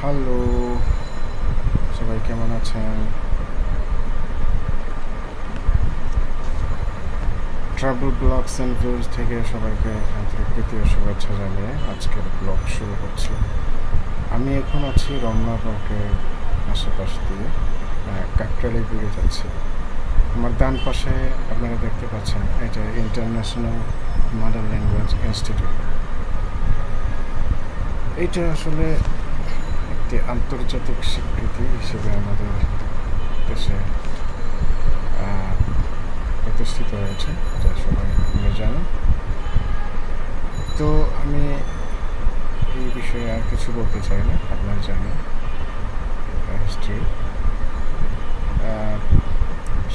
Hello, সবাই কেমন আছেন? ট্রাভেল ব্লগস অ্যান্ড ভিউজ থেকে সবাইকে আন্তরিক প্রীতি ও শুভেচ্ছা জানিয়ে আজকের ব্লগ শুরু হচ্ছে। আমি এখন আছি রমনা পার্কের আশেপাশ দিয়ে কাকরাইলে বেরিয়ে যাচ্ছি। আমার ডান পাশে আপনারা দেখতে পাচ্ছেন এটা ইন্টারন্যাশনাল মাদার ল্যাঙ্গুয়েজ ইনস্টিটিউট। এইটা আসলে একটি আন্তর্জাতিক স্বীকৃতি হিসেবে আমাদের দেশে প্রতিষ্ঠিত হয়েছে, যা সবাই আমরা জানি। তো আমি এই বিষয়ে আর কিছু বলতে চাই না, আপনারা জানেন হিস্ট্রি।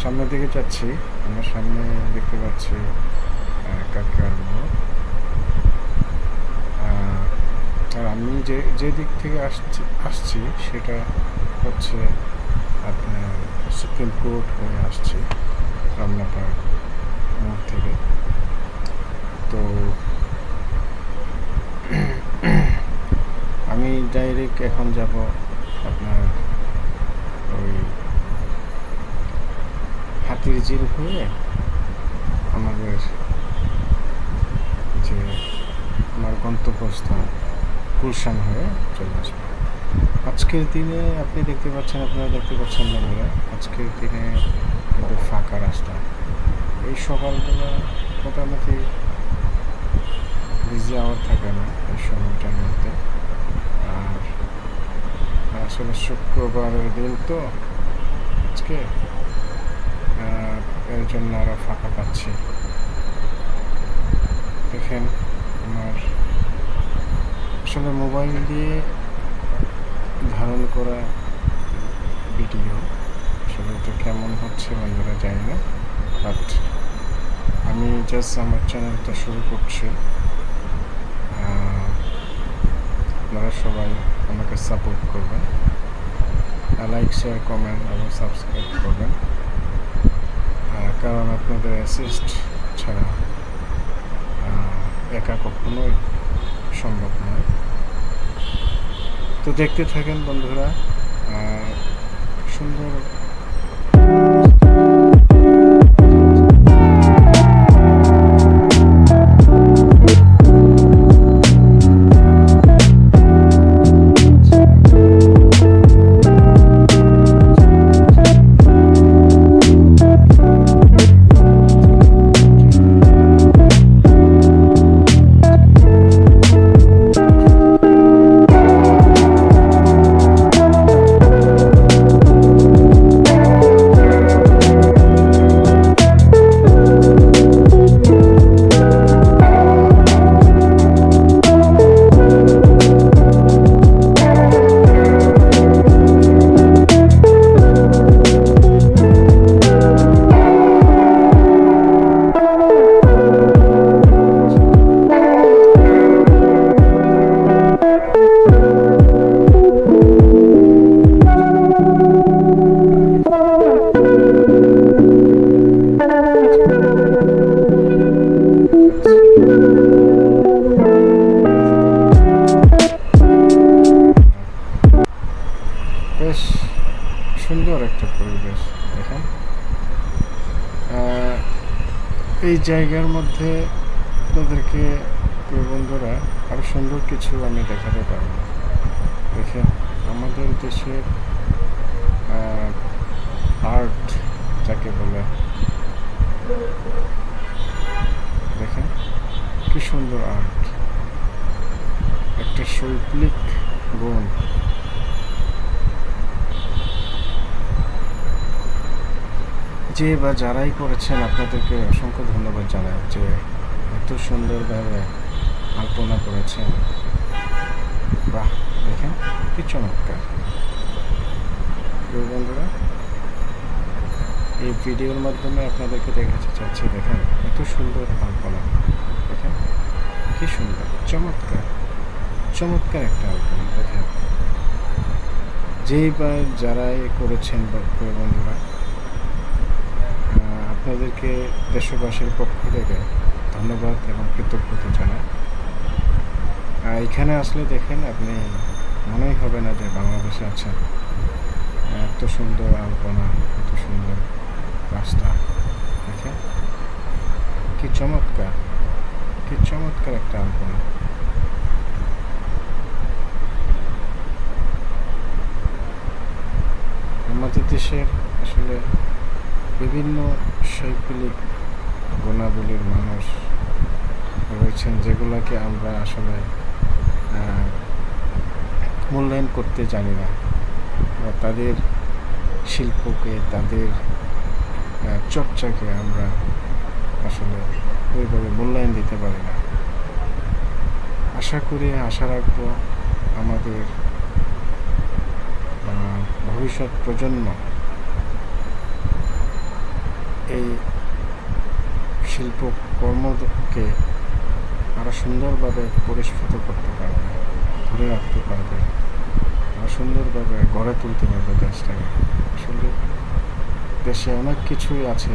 সামনের দিকে যাচ্ছি, আমরা সামনে দেখতে পাচ্ছি কাকরাইল মোড়। আর আমি যে দিক থেকে আসছি সেটা হচ্ছে আপনার সুপ্রিম কোর্ট হয়ে আসছি রমনা পার্ক মোড় থেকে। তো আমি ডাইরেক্ট এখন যাব আপনার ওই হাতির ঝিল হয়ে আমাদের যে আমার গন্তব্যস্থান গুলশান হয়ে চলে আসবে। আজকের দিনে আপনারা দেখতে পাচ্ছেন বন্ধুরা, আজকের দিনে কিন্তু ফাঁকা রাস্তা। এই সকালবেলা মোটামুটি বিজি আওয়ার থাকে না এই সময়টার মধ্যে। আর আসলে শুক্রবারের দিন তো আজকে, এর জন্য আরও ফাঁকা পাচ্ছি। দেখেন আমার আসলে মোবাইল দিয়ে ধারণ করা ভিডিও আসলে এটা কেমন হচ্ছে বন্ধুরা জানি না, বাট আমি জাস্ট আমার চ্যানেলটা শুরু করছি। আপনারা সবাই আমাকে সাপোর্ট করবেন, লাইক শেয়ার কমেন্ট এবং সাবস্ক্রাইব করবেন, কারণ আপনাদের অ্যাসিস্ট ছাড়া একা কখনোই সম্ভব নয়। তো দেখতে থাকেন বন্ধুরা, সুন্দর বেশ সুন্দর একটা পরিবেশ। দেখেন এই জায়গার মধ্যে আপনাদেরকে প্রিয় বন্ধুরা আরও সুন্দর কিছু আমি দেখাতে পারবো। দেখেন আমাদের দেশের আর্ট যাকে বলে, দেখেন কি সুন্দর আর্ট, একটা শৈল্পিক গুণ। যে বা যারাই করেছেন আপনাদেরকে অসংখ্য ধন্যবাদ জানাই যে এত সুন্দরভাবে আলপনা করেছেন। বাহ, দেখেন কি চমৎকার। বন্ধুরা এই ভিডিওর মাধ্যমে আপনাদেরকে দেখাতে চাচ্ছি, দেখেন এত সুন্দর আলপনা, দেখেন কি সুন্দর, চমৎকার চমৎকার একটা আলপনা। দেখেন যেই বা যারাই করেছেন বন্ধুরা, আপনাদেরকে দেশবাসীর পক্ষ থেকে ধন্যবাদ এবং কৃতজ্ঞতা জানাই। এখানে আসলে দেখেন আপনি মনেই হবে না যে বাংলাদেশে আছেন। এত সুন্দর আলপনা, এত সুন্দর রাস্তা, দেখেন কি চমৎকার, কি চমৎকার একটা আলপনা। আমাদের দেশের আসলে বিভিন্ন শৈল্পিক গুণাবলীর মানুষ রয়েছেন, যেগুলোকে আমরা আসলে মূল্যায়ন করতে জানি না, বা তাদের শিল্পকে, তাদের চর্চাকে আমরা আসলে ওইভাবে মূল্যায়ন দিতে পারি না। আশা রাখবো আমাদের ভবিষ্যৎ প্রজন্ম এই শিল্পকর্মকে আরও সুন্দরভাবে পরিস্ফুট করতে পারবে, ধরে রাখতে পারবে, আরও সুন্দরভাবে গড়ে তুলতে পারবে দেশটাকে। আসলে দেশে অনেক কিছুই আছে